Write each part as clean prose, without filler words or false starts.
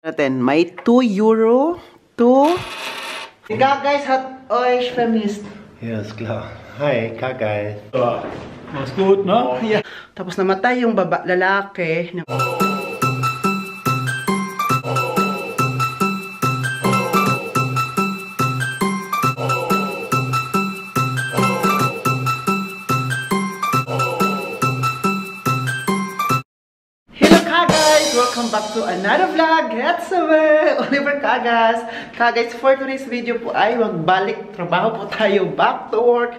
Natin, may 2 euro, 2. Guys, hat euch vermisst. Ja, ist klar. Hi, guys. Mach's gut, ne? Yeah. Tapos namatay yung lalaki. Welcome back to another vlog. It's Oliver Cagas. Guys, for today's video po ay magbalik trabaho po tayo. Back to work.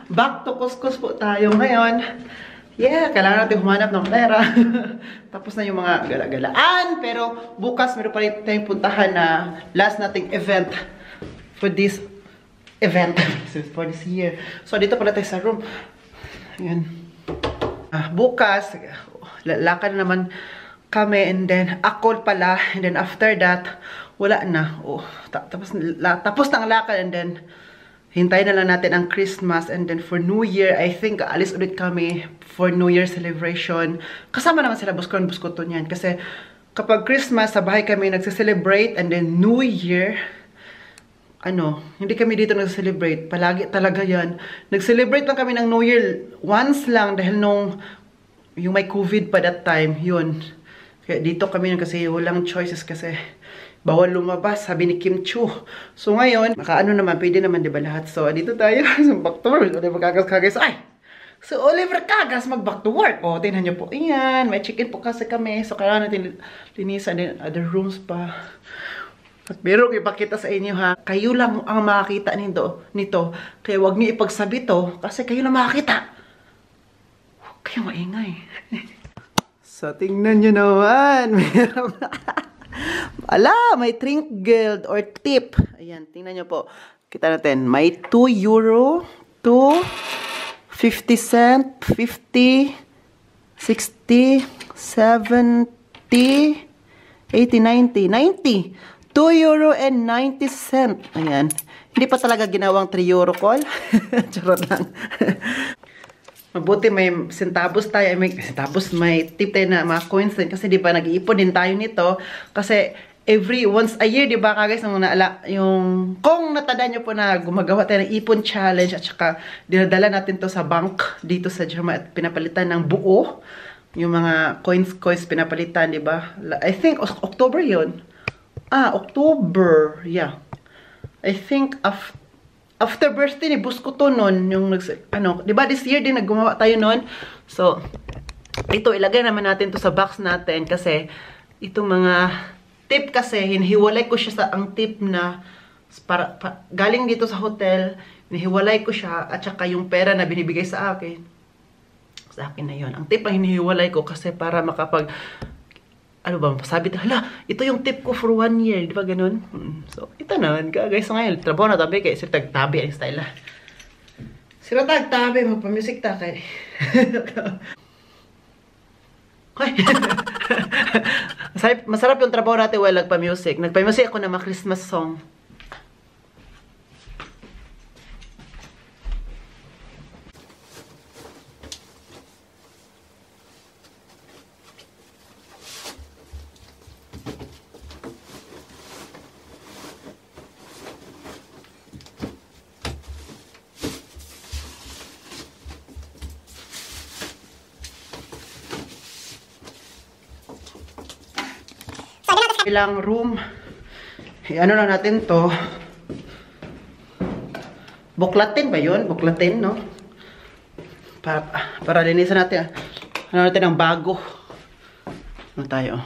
Back to kuskus po tayo ngayon. Yeah, kailangan natin humanap ng pera. Tapos na yung mga gala-galaan. Pero bukas meron pa rin tayong puntahan na last nating event for this event. For this year. So dito pala tayo sa room. Ayan. Bukas, lakad na naman kami, and then ako pala, and then after that wala na. Tapos ng lakad, and then hintayin na lang natin ang Christmas, and then for New Year I think alis ulit kami for New Year celebration. Kasama naman sila buskon-buskoton yan kasi kapag Christmas sa bahay kami nagse-celebrate, and then New Year hindi kami dito nag-celebrate. Palagi talaga yan. Nag-celebrate lang kami ng New Year once lang dahil yung may COVID pa that time, yun. Kaya dito kami kasi walang choices kasi bawal lumabas, sabi ni Kim Chu. So ngayon, naman, pwede naman diba lahat. So dito tayo, back to work. Oliver Cagas. So Oliver Cagas, mag-back to work. Tingnan nyo po, yan, may chicken po kasi kami. So kailangan natin linisan din other rooms pa. At meron ko ipakita sa inyo ha. Kayo lang ang makakita nito. Kaya wag niyo ipagsabi to kasi kayo lang makakita. Huwag kayong maingay. So, tingnan nyo naman. May trinket or tip. Ayan, tingnan nyo po. Kita natin. May 2 euro, 2, 50 cent, 50, 60, 70, 80, 90, 90. 2 euro and 90 cent. Ayan. Hindi pa talaga ginawang 3 euro call. Charot lang. Mabuti may centavos tayo. May tip tayo na mga coins din. Kasi di ba nag-iipon din tayo nito. Kasi once a year, di ba guys, kung natandaan nyo po na gumagawa tayo ng ipon challenge at saka dinadala natin to sa bank dito sa Germany at pinapalitan ng buo. Yung mga coins pinapalitan, di ba? I think October yun. October. Yeah. I think after birthday ni Busko to nun, diba this year din naggumawa tayo nun. So, ito, ilagay naman natin to sa box natin kasi itong mga tip kasi, hinihiwalay ko siya ang tip na galing dito sa hotel, hinihiwalay ko siya at saka yung pera na binibigay sa akin na yun. Ang tip ang hinihiwalay ko kasi para makapag sabi hala, ito yung tip ko for 1 year, di ba ganun? So, ito naman, guys, ngayon, trabaho na tabi, kaya sila tagtabi ang style, Sila tagtabi, magpa-music ta, kay. Masarap yung trabaho natin while nagpa-music. Nagpa-music ako ng mga Christmas song. Ilang room. Ano na natin to? Buklatin ba yun? Buklatin, no? Para linisan natin. Ano natin ang bago. Ano tayo?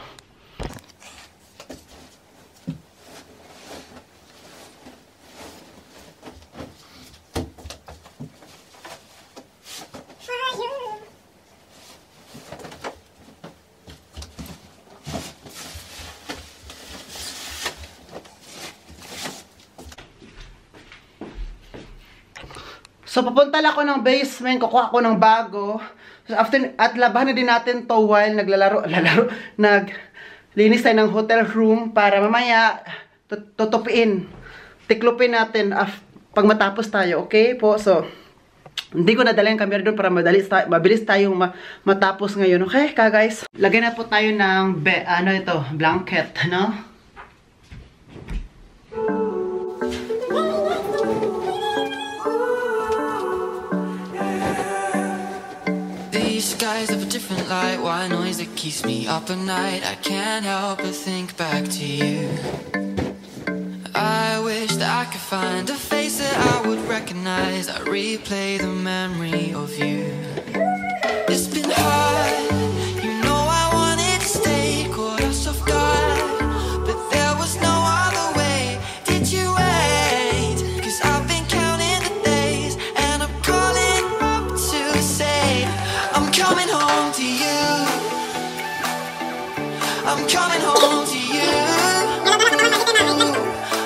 So, papunta lang ako ng basement, kukuha ako ng bago. So, at labahan din natin to while naglinis tayo ng hotel room para mamaya tutupiin, tiklupin natin pag matapos tayo, okay po? So, hindi ko nadala yung camera doon para mabilis tayong matapos ngayon, okay? Guys, lagyan na po tayo ng blanket, no? different light. White noise that keeps me up at night. I can't help but think back to you. I wish that I could find a face that I would recognize. I replay the memory of you. It's been hard, you know I wanted to stay, caught us off guard, but there was no other way. Did you wait? 'Cause I've been counting the days, and I'm calling up to say I'm coming home to you. I'm coming home to you.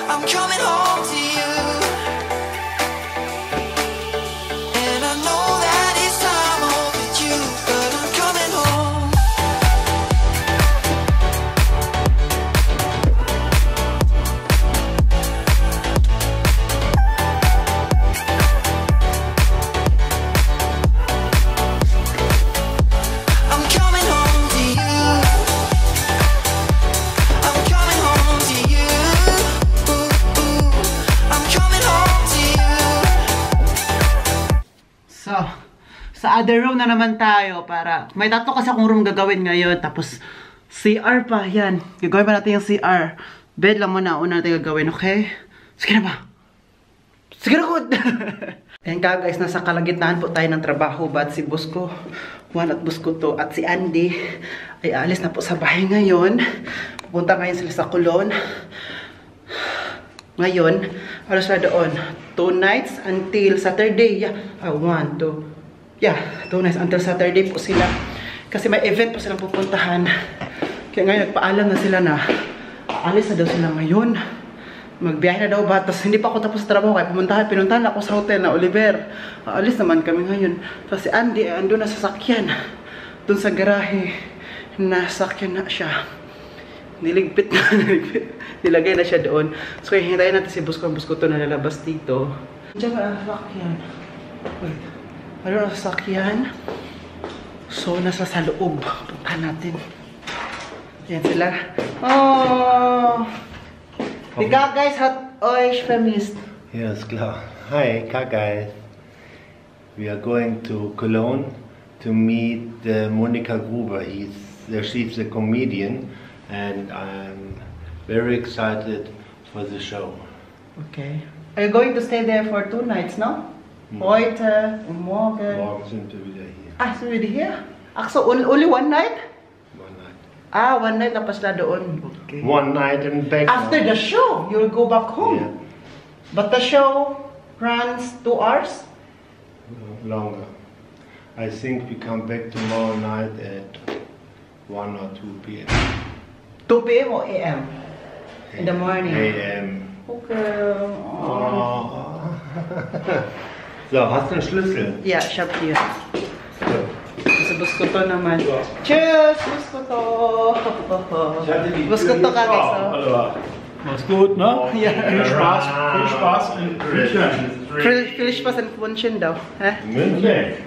I'm coming home to you. And I know that it's time overdue, but I'm coming home. I'm coming home to you. I'm coming home to you. I'm coming home to you. So, sa other room na naman tayo para may tatlo kasi akong room gagawin ngayon. Tapos, CR pa. Yan. Gagawin pa natin yung CR. Bed lang muna. Una natin gagawin, okay? Sige na ba? Sige na, good! Ayan ka guys, nasa kalagitnaan po tayo ng trabaho. But si Busko, Juan at Busko to, at si Andy ay alis na po sa bahay ngayon. Pupunta ngayon sila sa Coulon. Ngayon, ano sila doon? 2 nights until Saturday. Yeah. 1, 2. Yeah, 2 nights until Saturday po sila. Kasi may event po silang pupuntahan. Kaya ngayon, nagpaalam na sila na alis na daw sila ngayon. Magbiyahe na daw ba? Tapos hindi pa ako tapos sa trabaho. Kaya pinuntahan ako sa hotel na Oliver. Alis naman kami ngayon. Tapos si Andy, andun na sa sakyan. Doon sa garahe. Nasakyan na siya. Niligpit na, nilagay na siya doon. So, kaya hintayin natin si Busko. Busko to na lalabas dito. Diyan na sasakyan. Wait. Ano na sasakyan? So, nasa sa loob. Punta natin. Yan sila. Oh! Die Guys hat euch vermisst. Ja, ist klar. Hi, Guys. We are going to Cologne to meet Monika Gruber. She's a comedian. And I'm very excited for the show. Okay. Are you going to stay there for 2 nights, no? Heute und morgen. Morgen sind wir wieder hier. Ah, so wieder here? Ach so, only 1 night? 1 night. Ah, 1 night tapos na doon. Okay. 1 night and back. After the show, you'll go back home. Yeah. But the show runs 2 hours? Longer. I think we come back tomorrow night at 1 or 2 p.m. 2 p.m. or a.m.? In the morning? a.m. Okay. Oh. So, hast du einen Schlüssel? Yeah, shop here. So. Sa Buskoto naman. Cheers! Buskoto! Buskoto ka guys. Hallo. Mach's gut, ne? Ja. Viel Spaß in München. Viel Spaß in München daw. Hä? München?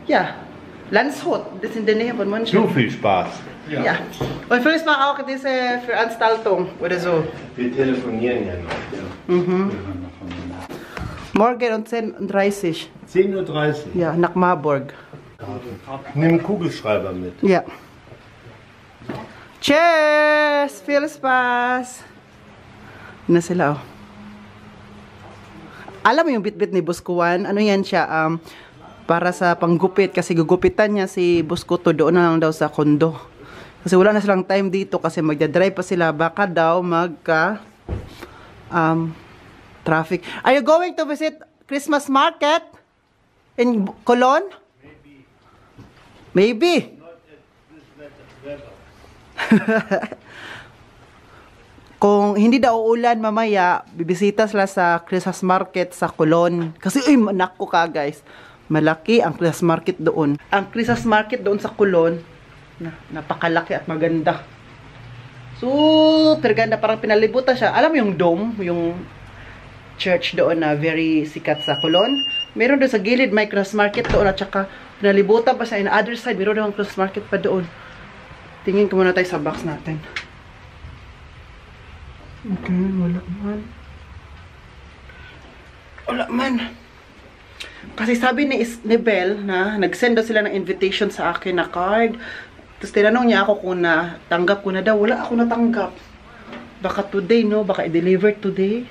Ja. Landshut. Das ist in der Nähe von München. Zu viel Spaß. Ja. Und viel Spaß auch diese Veranstaltung oder so. Wir telefonieren ja noch. Ja. Mhm. Morgen um 10:30 Uhr. 10:30 Uhr. Ja, nach Marburg. Nimm einen Kugelschreiber mit. Ja. Cheers! Viel Spaß! Na sila oh. Alam mo yung bit-bit ni Buskuan? Ano yan siya? Para sa panggupit. Kasi gugupitan niya si Buskuto doon na lang daw sa kondo. Kasi wala na silang time dito kasi magdadrive pa sila. Baka daw magka traffic. Are you going to visit Christmas market in Cologne? Maybe. Kung hindi daw uulan mamaya, bibisita sila sa Christmas market sa Cologne. Kasi uy, manak ko ka guys. Malaki ang Christmas market doon. Ang Christmas market doon sa Cologne, napakalaki at maganda. Super ganda, parang pinalibutan siya. Alam mo yung dome, yung church doon na very sikat sa Cologne. Meron doon sa gilid, may Christmas market doon at saka pinalibutan pa siya. In the other side, meron doon Christmas market pa doon. Tingin ko muna tayo sa box natin. Okay, wala man. Wala man. Kasi sabi ni Belle na nag-send daw sila ng invitation sa akin na card. Tapos tinanong niya ako kung natanggap ko na daw. Wala ako natanggap. Baka today, no? Baka i-deliver today.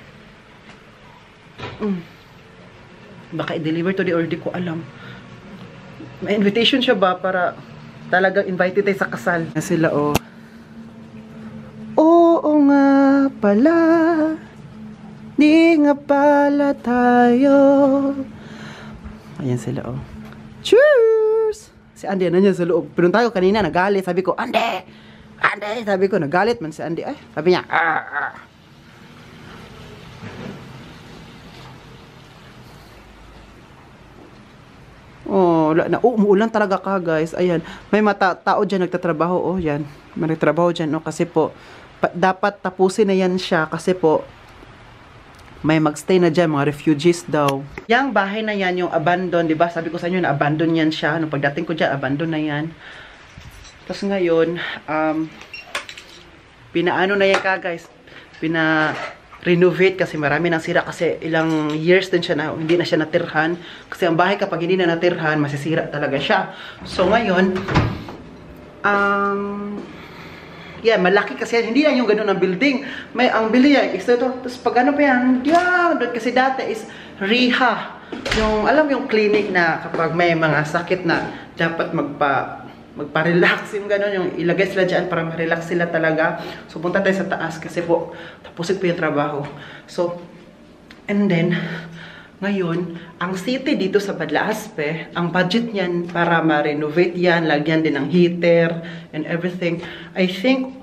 Baka i-deliver today or di ko alam. May invitation siya ba para talagang invited tayo sa kasal? Na sila, oh. Oo nga pala. Di nga pala tayo. Ayan sila, oh. Cheers! Si Andy, ano niya sa loob? Pinunta ko kanina, nagalit. Sabi ko, Andy! Andy! Sabi ko, nagalit man si Andy. Ay, sabi niya, Oh, umuulan talaga ka, guys. Ayan, may tao dyan nagtatrabaho, oh, yan. May nagtatrabaho dyan, oh, kasi po, dapat tapusin na yan siya, kasi po, may magstay na dyan, mga refugees daw. Yang bahay na yan, yung abandon, di ba? Sabi ko sa inyo na abandon yan siya. Nung pagdating ko dyan, abandon na yan. Tapos ngayon, pinaano na yan ka, guys. Renovate kasi marami nang sira kasi ilang years din siya na hindi na siya natirhan. Kasi ang bahay kapag hindi na natirhan, masisira talaga siya. So ngayon, yeah, malaki kasi hindi yan yung ganun ang building. May ang building yan, is ito. Tapos pag ano pa yan, yeah, kasi dati is Riha. Yung, alam yung clinic na kapag may mga sakit na dapat magpa-relax, yung gano'n, yung ilagay sila dyan para ma-relax sila talaga. So, punta tayo sa taas kasi po, tapusin po yung trabaho. So, and then, ngayon, ang city dito sa Badlaaspe, ang budget niyan para ma-renovate yan, lagyan din ng heater and everything, I think,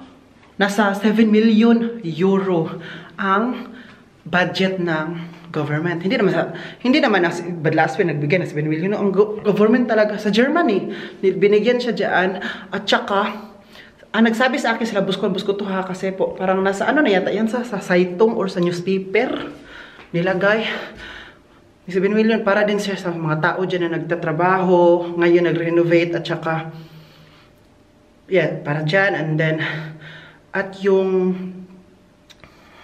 nasa 7 million euro ang budget ng government. Hindi naman ang Badlaaspe nagbigay ng 7 million. Ang government talaga sa Germany, binigyan siya dyan. At saka, ang nagsabi sa akin sila, busko to ha, kasi po, parang nasa ano na yata yan sa Zeitung or sa newspaper, nilagay. 7 million para din siya sa mga tao dyan na nagtatrabaho, ngayon nag-renovate, at saka, yeah, para dyan, and then, at yung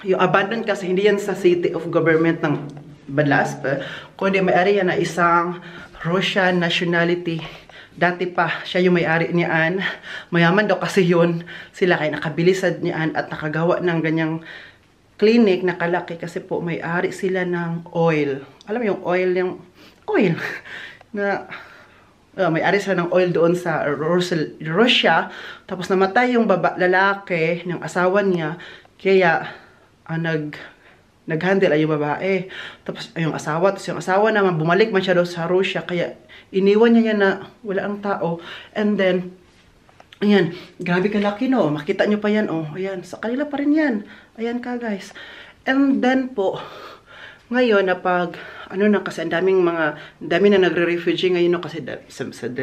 abandoned kasi hindi yan sa city of government ng Badlaaspe, kundi may-ari yan na isang Russian nationality. Dati pa, siya yung may-ari niyan. Mayaman daw kasi yun sila, kaya nakabilisad niyan at nakagawa ng ganyang clinic na kalaki kasi po may-ari sila ng oil. Alam mo yung oil na may-ari sila ng oil doon sa Russia. Tapos namatay yung lalaki ng asawa niya, kaya nag-handle ay yung babae. Tapos yung asawa naman bumalik man siya daw sa Russia, kaya iniwan niya na wala ang tao. And then ayan, grabe kalaki, no? Makita nyo pa yan, oh. Ayan, sa kanila pa rin yan. Ayan ka, guys. And then po, ngayon, ano na, kasi ang dami na nagre-refugee ngayon, no? Kasi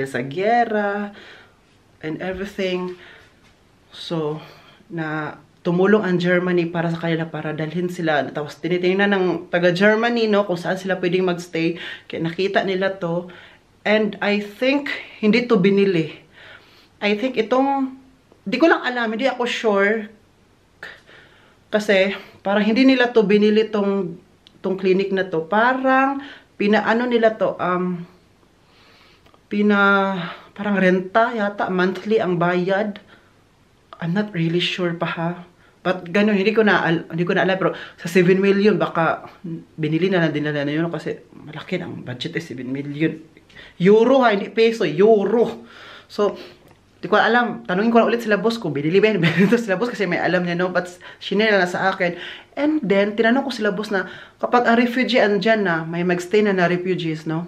sa giyera, and everything. So, tumulong ang Germany para sa kanila, para dalhin sila. Tapos, tinitingnan ng taga-Germany, no? Kung saan sila pwedeng magstay. Kaya nakita nila to. And I think, hindi to binili. I think itong, di ko lang alam, hindi ako sure. Kasi, parang hindi nila to binili tong clinic na to. Parang, pinaano nila to, parang renta yata, monthly ang bayad. I'm not really sure pa ha. But ganun, hindi ko na alam. Pero sa 7 million, baka binili na dinala na yun. Kasi malaki ang budget eh, 7 million. Euro ha, hindi peso, euro. So, di ko alam, tanungin ko na ulit sila boss ko, binili ba ito sila boss kasi may alam niya, no? But sinila na sa akin. And then, tinanong ko sila boss na, kapag ang refugee andyan na, may magstay na refugees, no?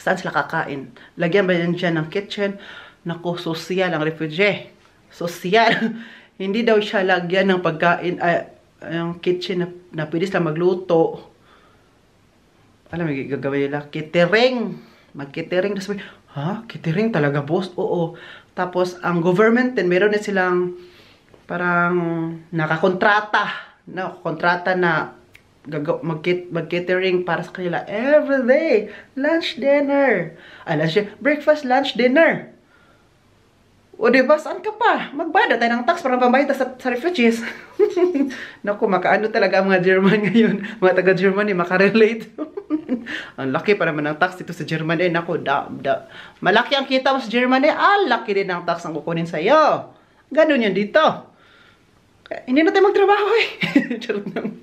Saan sila kakain? Lagyan ba yan dyan ng kitchen? Naku, sosyal ang refugee. Sosyal. Hindi daw siya lagyan ng pagkain, ang kitchen na pwede sila magluto. Alam mo, gagawin nila, catering. Mag-catering. Ha? Catering talaga, boss? Oo. Tapos, ang government din, meron na silang parang nakakontrata. No, kontrata na mag-catering para sa kanila everyday. Lunch, dinner. Breakfast, lunch, dinner. O diba, saan ka pa? Magbada tayo ng tax para pambayad sa refugees. Naku, makaano talaga ang mga German ngayon. Mga taga-Germany, makarelate. Ang laki pa naman ng tax dito sa Germany. Nako, malaki ang kita mo sa Germany. Laki din ang tax ang kukunin sa'yo. Ganun yan dito. Hindi na tayo magtrabaho eh. Charot lang.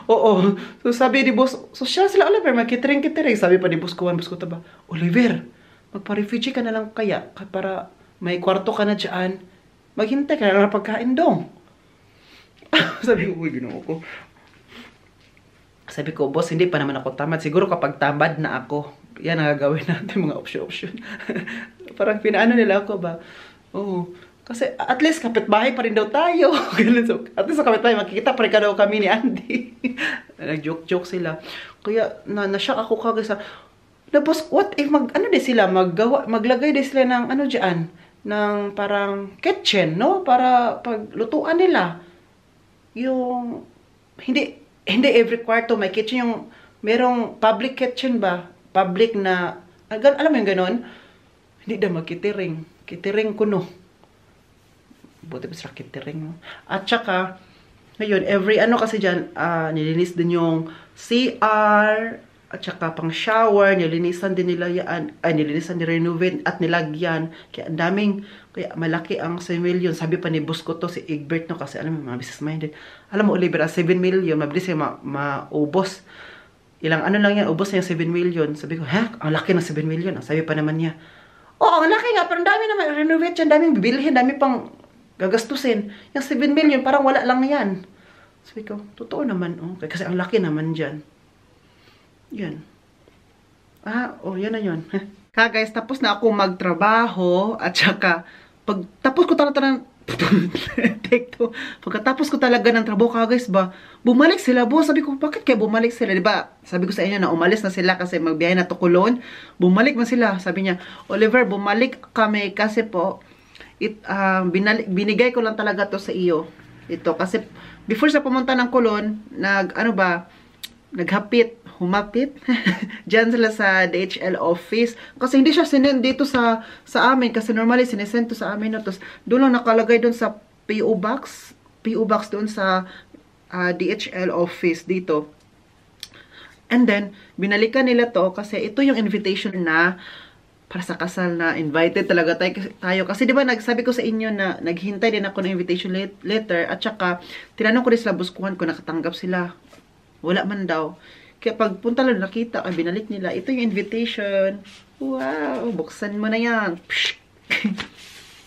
Oo. So sabi ni boss, social sila Oliver, magkitering-kitering. Sabi pa ni boss ko ba, Oliver, magpa-refugee ka na lang kaya para may kwarto ka na dyan. Maghintay ka na lang pagkain dong. Sabi ko, ginoo ko. Sabi ko, boss, hindi pa naman ako tamad. Siguro kapag tamad na ako, yan ang gagawin natin mga option. Parang pinaano nila ako ba? Oo. Kasi at least kapitbahay pa rin daw tayo. So, at least sa kapitbahay, makikita pa rin ka daw kami ni Andy. Nag-joke-joke sila. Kaya na-shock ako kagad sa, tapos what if maglagay din sila ng ano dyan, ng parang kitchen, no? Para paglutuan nila. Yung, hindi every kwarto may kitchen, yung merong public kitchen ba? Public na, alam mo yung ganon? Hindi na magkitiring. Kitiring kuno. Buti pa sila kitering, no? At saka, ngayon, every ano kasi dyan, nilinis din yung CR, at saka pang shower, nilinisan din nila yan, nilinisan, nirenovate, at nilagyan. Kaya ang daming, kaya malaki ang 7 million. Sabi pa ni boss ko to, si Egbert, no? Kasi alam mo, mga business-minded. Alam mo, Oliver, 7 million, mabilis yung maubos. Ilang ano lang yan, ubos na yung 7 million. Sabi ko, ang laki ng 7 million. Sabi pa naman niya, ang laki nga, parang dami naman, renovate yan, daming bibilihin, dami pang gagastusin. Yung 7 million, parang wala lang yan. Sabi ko, totoo naman. Kasi ang laki naman dyan. Yan. Yan na yun. Guys, tapos na ako magtrabaho. At saka, tapos ko talaga pagkatapos ko talaga ng trabaho, guys ba, bumalik sila, boss. Sabi ko, bakit kaya bumalik sila? Diba? Sabi ko sa inyo na umalis na sila kasi magbiyahe na to Cologne. Bumalik man sila. Sabi niya, Oliver, bumalik kami kasi po, binigay ko lang talaga to sa iyo. Ito kasi before sa pumunta ng Cologne, humapit diyan sila sa DHL office kasi hindi siya sinend dito sa amin kasi normally sinesend to sa amin, no? Tapos doon lang nakalagay doon sa PO box doon sa DHL office dito. And then binalikan nila to kasi ito yung invitation na para sa kasal, na invited talaga tayo. Kasi di ba nagsabi ko sa inyo na naghintay din ako ng invitation letter at saka tinanong ko rin sila buskuhan kung nakatanggap sila. Wala man daw. Kaya pagpunta lang nakita, binalik nila. Ito yung invitation. Wow! Buksan mo na yan.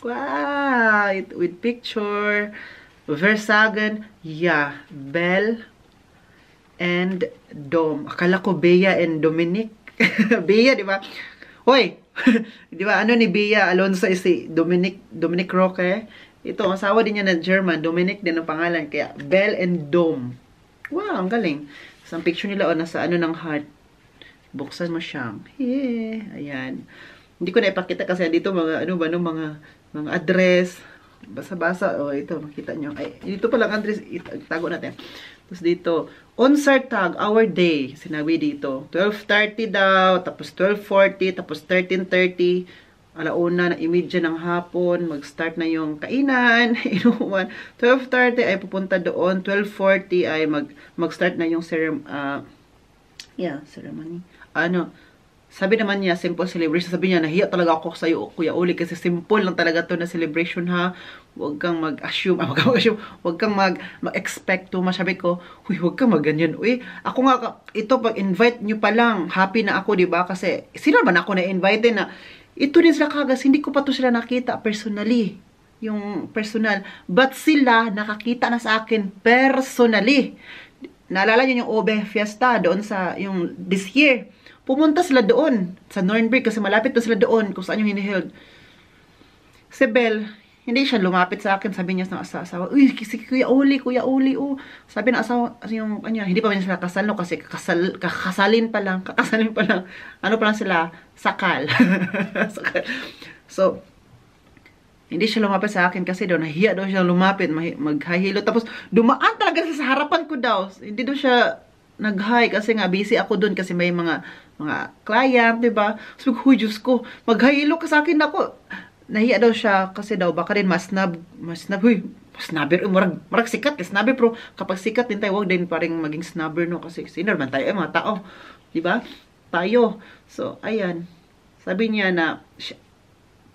Wow! With picture. Versagen. Yeah. Belle and Dom. Akala ko Bea and Dominic. Bea, di ba? Hoy! Di ba, ni Bea Alonso si Dominic Roque. Ito, ang asawa din niya na German. Dominic din ang pangalan. Kaya, Belle and Dom. Wow, ang galing. So, ang picture nila, nasa ng heart. Buksan mo siyang. Yeah, ayan. Hindi ko na ipakita kasi dito mga, mga address. Basa-basa. Ito, makita nyo. Ay, dito palang address. Tago natin. Tapos dito, on-site tag, our day. Sinabi dito. 12:30 daw, tapos 12:40, tapos 13:30. Alauna na imedya ng hapon. Mag-start na yung kainan. Inuman. 12:30 ay pupunta doon. 12:40 ay mag-start na yung ceremony. Sabi naman niya, simple celebration. Sabi niya, nahiya talaga ako sa'yo, Kuya Uli, kasi simple lang talaga to na celebration, ha. Huwag kang mag-assume, huwag kang mag-expect too much. Sabi ko, huwag kang mag-ganyan. Ako nga, ito, pag-invite nyo pa lang, happy na ako, diba? Kasi, sino naman ako na-invite na, ito din sila kagas, hindi ko pa to sila nakita personally. Yung personal. But sila, nakakita na sa akin personally. Naalala nyo yung Obe Fiesta, doon sa, yung this year. Pumunta sila doon, sa Nürnberg, kasi malapit pa sila doon, kung saan yung hiniheld. Si Belle, hindi siya lumapit sa akin, sabi niya sa asawa, si Kuya Uli, Sabi ng asawa, yung kanya, hindi pa rin sila kasal, no, kasi kakasalin pa lang. Ano pa lang sila, sakal. So, hindi siya lumapit sa akin kasi daw, nahiya daw siya lumapit, maghahilo. Tapos, dumaan talaga sa harapan ko daw. Hindi daw siya nag-hi kasi nga busy ako doon kasi may mga client, diba? Sabi ko, Diyos ko, maghahilo ka sa akin ako. Nahiya daw siya kasi daw baka rin masnabber, marag sikat, snabber, pero kapag sikat din tayo, huwag din parang maging snabber, no? Kasi sino naman tayo, mga tao. di ba? Tayo. So, ayan. Sabi niya na,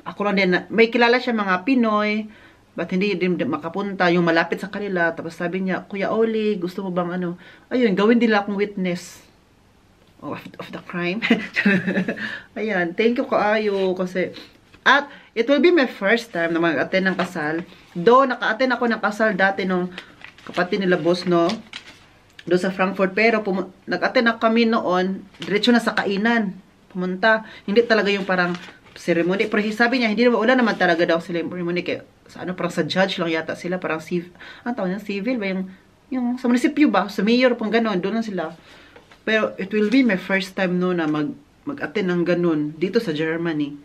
ako lang din, may kilala siya mga Pinoy, but hindi din makapunta, yung malapit sa kanila. Tapos sabi niya, Kuya Oli, gusto mo bang ano? Ayun, gawin din akong witness of the crime. Ayan, thank you kaayo kasi, at it will be my first time na mag-attend ng kasal. Though, naka-attend ako ng kasal dati nung kapatid nila boss, no? Doon sa Frankfurt. Pero, nag-attend na kami noon, diretso na sa kainan. Pumunta. Hindi talaga yung parang ceremony. Pero sabi niya, wala naman talaga daw ceremony. Kaya, sa ano, parang sa judge lang yata sila. Parang ang tawag niya, civil ba? Yung sa munisipyo ba? Sa mayor, pang gano'n. Doon lang sila. Pero, it will be my first time no na mag-attend ng gano'n. Dito sa Germany.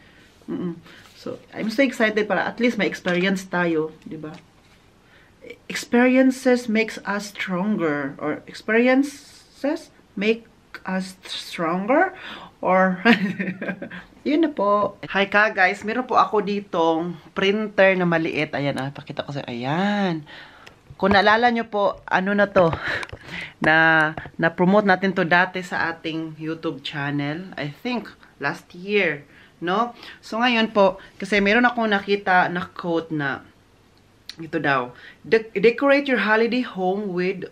So, I'm so excited para at least may experience tayo. Diba? Experiences makes us stronger, or experiences make us stronger, or yun na po. Hi ka guys, meron po ako ditong printer na maliit. Ayan, pakita ko sa ayan. Kung naalala nyo po, ano na to, na-promote natin to dati sa ating YouTube channel. I think last year, no? So ngayon po, kasi meron akong nakita na quote na ito daw, decorate your holiday home with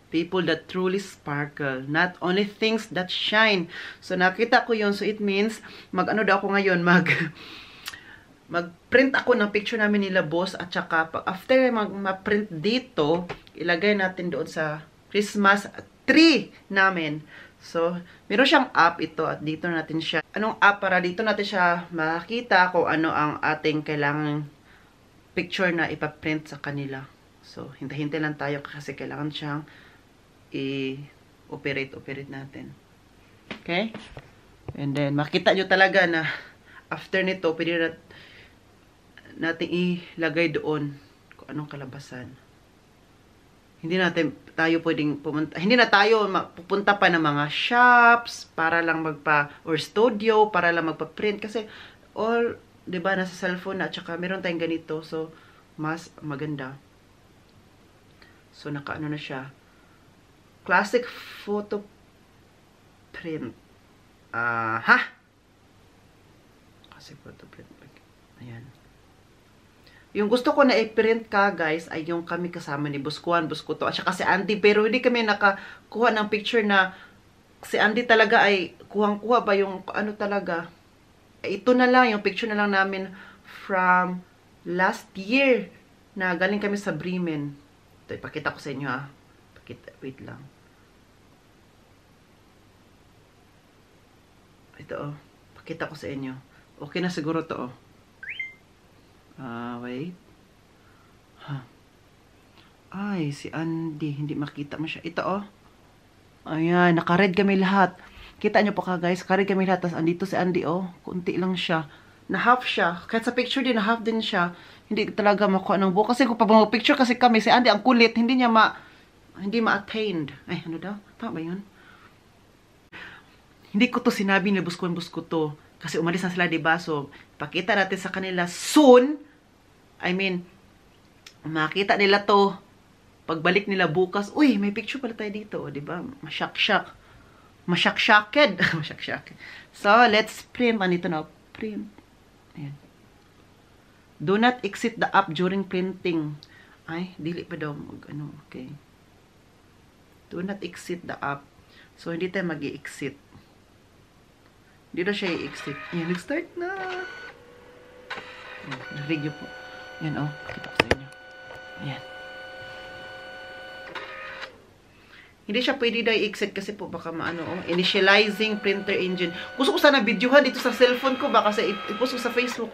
people that truly sparkle, not only things that shine. So nakita ko yun, so it means mag-ano daw ako ngayon, mag-print ako ng picture namin nila boss, at saka after mag-print dito, ilagay natin doon sa Christmas tree namin. So meron siyang app ito, at dito natin siya, anong app para dito natin siya makita kung ano ang ating kailangan picture na ipaprint sa kanila. So, hintay-hintay lang tayo kasi kailangan siyang i-operate natin. Okay? And then, makita nyo talaga na after nito, pwede natin ilagay doon kung anong kalabasan. Hindi tayo pwedeng pumunta, hindi na tayo pupunta pa ng mga shops para lang or studio para lang magpa-print kasi all, diba, nasa cellphone na, at saka meron tayong ganito, so mas maganda. So nakaano na siya, classic photo print. Classic photo print. Ayan. Yung gusto ko na i-print ka guys ay yung kami kasama ni Buskuan, Buskuto, at saka si Andy, pero hindi kami nakakuha ng picture na si Andy talaga ay kuhang-kuha ba yung ano talaga. Ito na lang, yung picture na lang namin from last year na galing kami sa Bremen. Ito, ipakita ko sa inyo ha. Wait lang. Ito pakita ko sa inyo. Okay na siguro to wait. Ay, si Andy. Hindi makita mo siya. Ito ayan, naka-red kami lahat. Kita nyo po ka guys, naka-red kami lahat. Tapos andito si Andy kunti lang siya. Na-half siya. Kahit sa picture din, na-half din siya. Hindi talaga makuha ng buo. Kasi kung pag-picture kasi kami, si Andy ang kulit. Hindi niya ma-attained. Ay, ano daw? Tama ba yun? Hindi ko to sinabi ni Buskuan to. Kasi umalis na sila, diba? So, pakita natin sa kanila soon. I mean, makita nila to. Pagbalik nila bukas, uy, may picture pala tayo dito. Diba? Masyak-syak. Masyak-syaked. Masyak-syaked. So, let's print. Andito na. Print. Ayan. Do not exit the app during printing. Ay, dili pa daw. Okay. Do not exit the app. So, hindi tayo mag-i-exit. Hindi na siya i-exit. Ayan, nag-start na. Narinig niyo po. Ayan, kita ko sa inyo. Ayan. Hindi siya pwede na i-exit kasi po baka initializing printer engine. Gusto ko sana videohan dito sa cellphone ko. Baka i-post ko sa Facebook.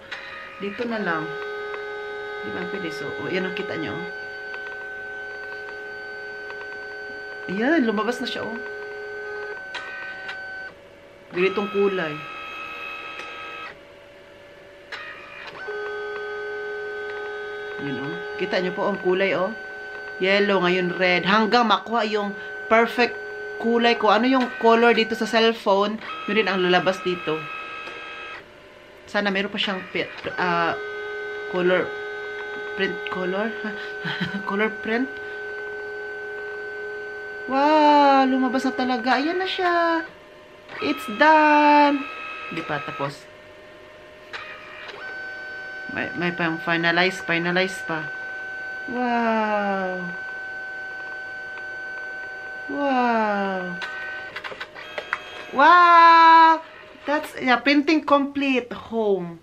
Dito na lang. Di ba pwede? So, yan ang kita nyo. Ayan, lumabas na siya, ganitong kulay. Yun, kita nyo po ang kulay, yellow, ngayon red. Hanggang makuha yung perfect kulay ko. Ano yung color dito sa cellphone, yun din ang lalabas dito. Sana meron pa siyang color print color. Color print. Wow, lumabas na talaga. Ayan na siya. It's done! Hindi pa tapos. May pang finalize pa. Wow! Wow! Wow! That's, yeah, printing complete. Home.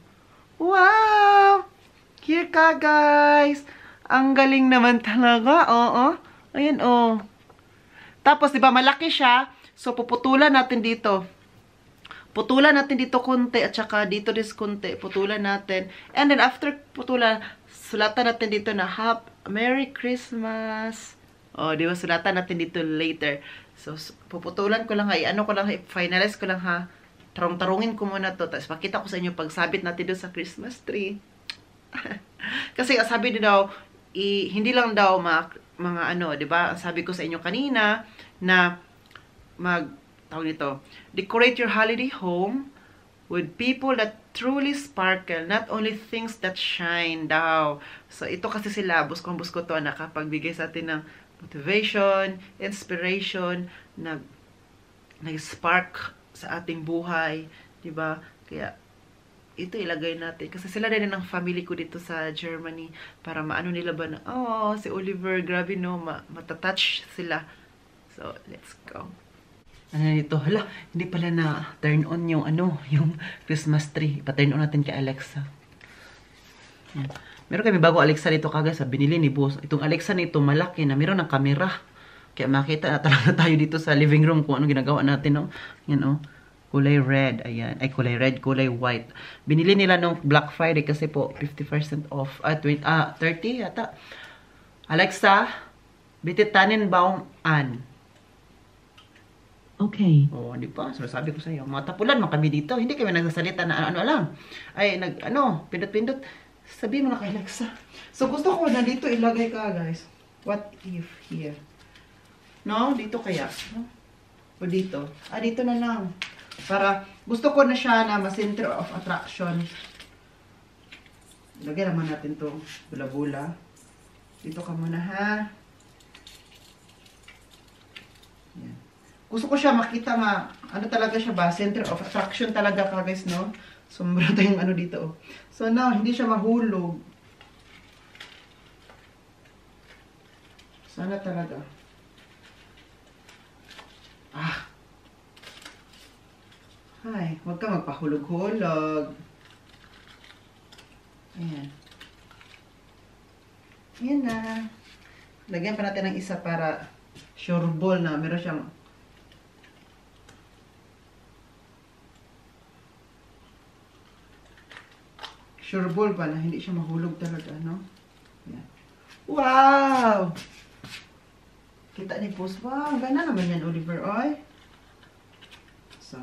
Wow! Here ka, guys. Ang galing naman talaga. Oo. Ayan, oh. Tapos, di ba, malaki siya. So, puputulan natin dito. Putulan natin dito konti. At saka dito dis konti. Putulan natin. And then, after putulan, sulatan natin dito na Merry Christmas. Oh, di ba, sulatan natin dito later. So, puputulan ko lang ha. Ano ko lang ha. Finalize ko lang ha. Tarong-tarungin ko muna to. Tapos, pakita ko sa inyo pagsabit natin doon sa Christmas tree. Kasi, sabi din daw, hindi lang daw mga ano, di ba? Sabi ko sa inyo kanina na tawag nito, decorate your holiday home with people that truly sparkle, not only things that shine daw. So, ito kasi sila, buskong busko to, nakapagbigay sa atin ng motivation, inspiration, nag-spark sa ating buhay, di ba? Kaya, ito ilagay natin. Kasi sila din ng family ko dito sa Germany. Para maano nila ba na, oh, si Oliver, grabe no, matatouch sila. So, let's go. Ano nito? Hala, hindi pala na turn on yung yung Christmas tree. Pa-turn on natin kay Alexa. Yan. Meron kami bago Alexa dito kagad sa binili ni boss. Itong Alexa nito malaki na meron ng camera. Kaya makita na talaga tayo dito sa living room kung ano ginagawa natin, no? Yan, oh. Kulay red, ayan. Ay, kulay red, kulay white. Binili nila nung Black Friday kasi po 50% off. 30 yata. Alexa, bitte Tannenbaum an. Okay. Oh, di ba? So, sabi ko sa iyo, mga tapulan man kami dito. Hindi kami nagsasalita na ano lang. Ay, pindot-pindot. Sabi mo na kay Alexa. So, gusto ko na dito ilagay ka, guys. What if here? No? Dito kaya? No? O dito? Dito na lang. Para, gusto ko na siya na ma-center of attraction. Lagyan naman natin itong bula-bula. Dito ka muna, ha? Yan. Gusto ko siya makita ano talaga siya ba? Center of attraction talaga ka, guys, no? So, meron tayong ano dito, oh. So, now, hindi siya mahulog. Sana talaga. Ay, huwag ka magpahulog-hulog. Ayan. Ayan na. Lagyan pa natin ng isa para sure ball na meron siyang sure ball pa na hindi siya mahulog talaga, no? Ayan. Wow! Kita ni Pus. Wow, gana naman yan, Oliver, oy. So,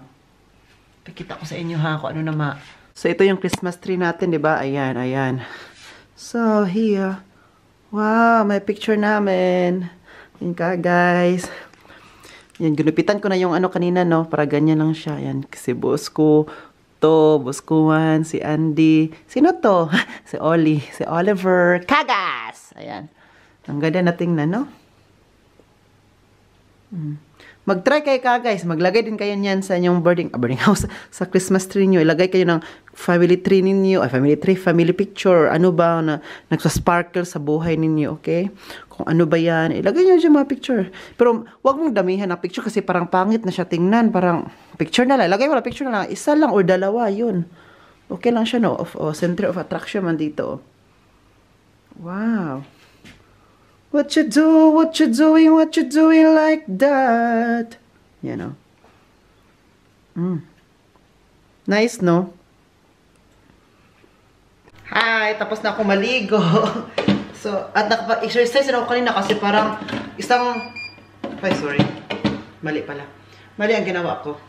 pakita ko sa inyo ha kung ano na So, ito yung Christmas tree natin, di ba? Ayan, ayan. So, here. Wow, may picture namin. Yan ka, guys. Yan, ginupitan ko na yung kanina, no? Para ganyan lang siya. Yan, si boss ko, boss ko Juan, si Andy. Sino to? Si Oli, si Oliver. Kagas! Ayan. Ang ganda na tingnan, no? Mag-try kayo guys. Maglagay din kayo niyan sa inyong boarding house. Sa Christmas tree niyo. Ilagay kayo ng family tree ninyo. Family tree, family picture. Ano ba na nagsasparkle sa buhay ninyo. Okay? Kung ano ba yan. Ilagay niyo dyan mga picture. Pero wag mong damihan ng picture kasi parang pangit na siya tingnan. Parang picture na lang. Ilagay mo na picture na lang. Isa lang or dalawa. Yun. Okay lang siya, no? Center of attraction man dito. Wow. What you doing like that? You know. Nice, no? Hi! Tapos na ako maligo. So, at nakapag-exercise na ako kanina kasi parang ay, sorry. Mali pala. Mali ang ginawa ko.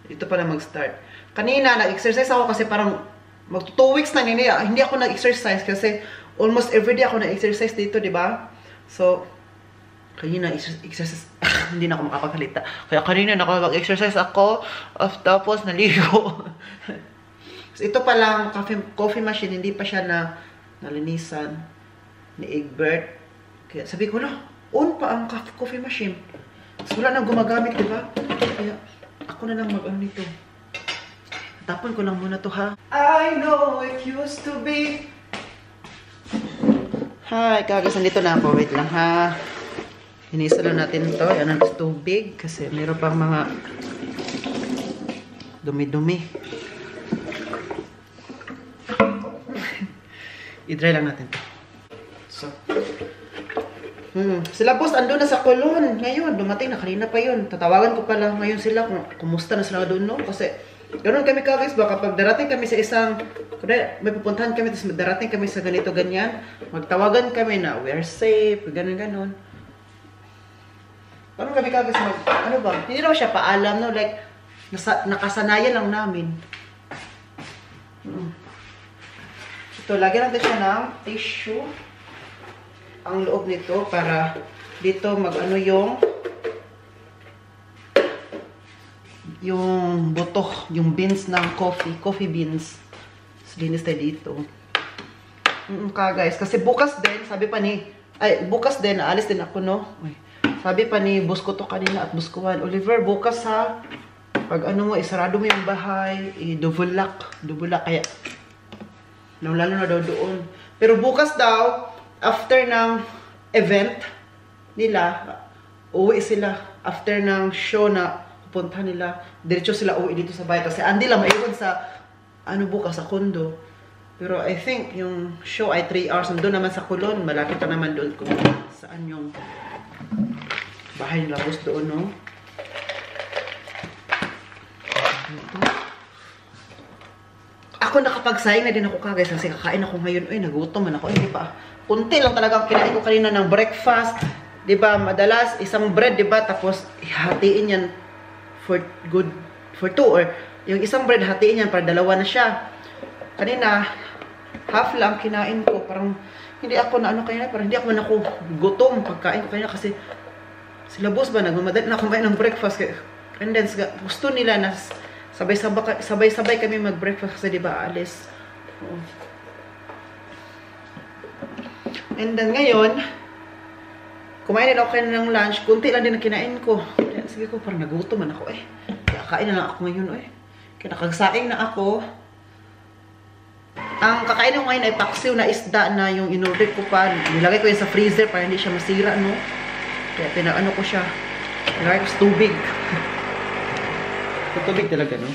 Ito pala mag-start. Kanina, nag-exercise ako kasi parang mag 2 weeks na hindi ako nag-exercise kasi almost everyday ako nag-exercise dito, di ba? So, kanina exercise, hindi na ako makapaghalita. Kaya kanina nakapag-exercise ako, tapos naligo. So, ito pa lang, coffee machine, hindi pa siya nalinisan ni Egbert. Kaya sabi ko, on pa ang coffee machine. So, wala nang gumagamit, diba? Kaya, Ako na lang mag-ano nito. Tapon ko lang muna to ha. I know it used to be. Hi, kagas, nandito na ako. Wait lang ha. Hinisa lang natin to. Yan ang tubig kasi meron pang mga dumi-dumi. I-dry lang natin to. So, sila boss, andun na sa kulon. Ngayon, dumating na. Kanina pa yun. Tatawagan ko pala ngayon sila kung kumusta na sila doon, no? Kasi, ganoon kami guys, baka pag darating kami sa isang, may pupuntahan kami, tapos darating kami sa ganito, ganyan, magtawagan kami na, we are safe, ganon. Paano kami guys, ano ba? Hindi naman siya paalam, no? Like, nakasanayan lang namin. Ito, lagyan natin siya ng tissue. Ang loob nito para dito mag-ano yung buto, yung beans ng coffee beans. So, linis tayo dito. Guys, kasi bukas din, bukas din, aalis din ako, no? Sabi pa ni boss ko to kanina at boss ko, Oliver, bukas ha, pag ano mo, isarado mo yung bahay, dubulak, kaya, lalo na daw doon. Pero bukas daw, after ng event nila, uwi sila. After ng show na pupunta nila, diretso sila uwi dito sa bahay. Kasi hindi lang maiwan sa, bukas sa kondo. Pero I think yung show ay 3 hours. Doon naman sa Kulon, malapit pa naman doon kung saan yung bahay nila boss doon, no? Ako nakapag-sayang na din ako guys kasi kakain ako ngayon. Uy, nagutom man ako. Hindi pa. Kunti lang talaga kinain ko kanina ng breakfast. 'Di ba? Madalas isang bread, 'di ba? Tapos hatiin 'yan for 2 or yung isang bread hatiin 'yan para dalawa na siya. Kanina half lang kinain ko. Parang hindi ako na parang hindi ako gutom pagkain ko kanina kasi sila boss ba nagmamadali na kumain ng breakfast. And then gusto nila na sabay-sabay kami mag-breakfast kasi 'di ba alis. And then ngayon, kumain din ako kanina ng lunch, kunti lang din ang kinain ko. Kaya sabi ko, parang nagutom man ako Kaya kain na lang ako ngayon Kaya nakagsaing na ako. Ang kakain ko ngayon ay paksiw na isda na yung in-order ko pa. Nilagay ko yan sa freezer para hindi siya masira, no? Kaya pinag-ano ko siya. Nilagay ko sa tubig. Sa tubig talaga, no?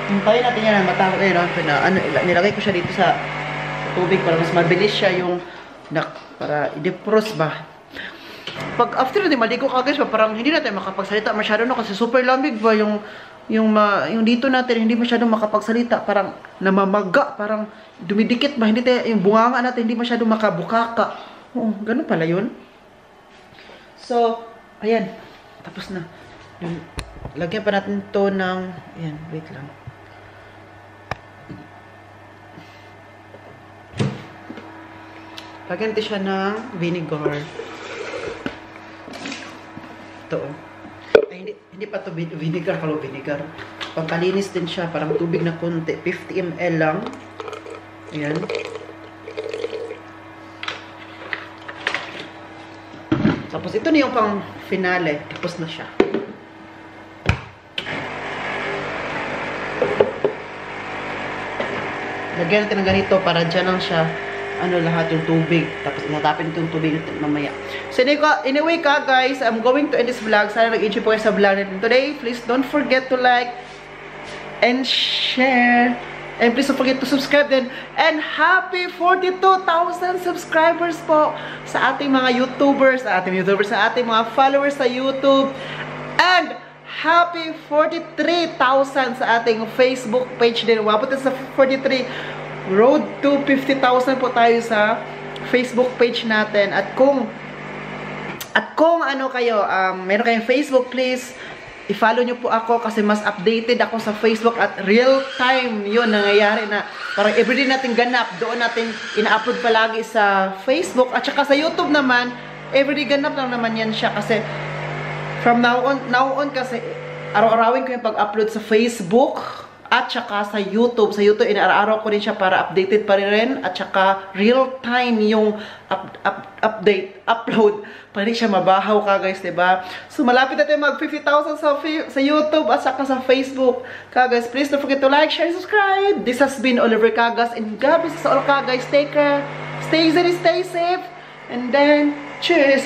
Hintayin natin yan na matawag nilagay ko siya dito sa tubig para mas mabilis siya yung para i-defrost ba. Pag after na maligo ka guys, parang hindi natin makapagsalita masyado no kasi super lamig ba yung dito natin hindi masyado makapagsalita, parang namamaga, parang dumidikit ba, hindi tayo yung bunganga natin hindi masyado makabukaka. Oo, ganun pala yun. So, ayan, tapos na. Lagyan pa natin to ng ayan, wait lang. Lagyan natin siya ng vinegar. Ito. Ay, hindi pa to vinegar, kalo vinegar. Pampalinis din siya, parang tubig na konti. 50 ml lang. Ayan. Tapos ito na yung pang finale. Tapos na siya. Lagyan natin ng ganito para dyan lang siya lahat yung tubig. Tapos inatapin ito yung tubig mamaya. So anyway guys, I'm going to end this vlog. Sana nag-enjoy po kayo sa vlog natin today. Please don't forget to like and share. And please don't forget to subscribe din. And happy 42,000 subscribers po sa ating mga YouTubers, sa ating mga followers sa YouTube. And happy 43,000 sa ating Facebook page din. Wapot sa 43. Road to 50,000 po tayo sa Facebook page natin. At kung meron kayong Facebook, please i-follow nyo po ako kasi mas updated ako sa Facebook at real time yun nangyayari na parang everyday natin ganap. Doon natin ina-upload palagi sa Facebook at saka sa YouTube naman, everyday ganap lang naman yan siya kasi from now on kasi araw-arawin ko yung pag-upload sa Facebook at saka sa YouTube. Sa YouTube, inaaraw ko rin siya para updated pa rin. At saka real time yung upload, para hindi siya mabahaw ka guys, diba? So malapit na tayo mag 50,000 sa YouTube at saka sa Facebook. Ka guys, please don't forget to like, share, subscribe. This has been Oliver Kagas, and God bless us all ka guys. Take care, stay easy, stay safe, and then cheers.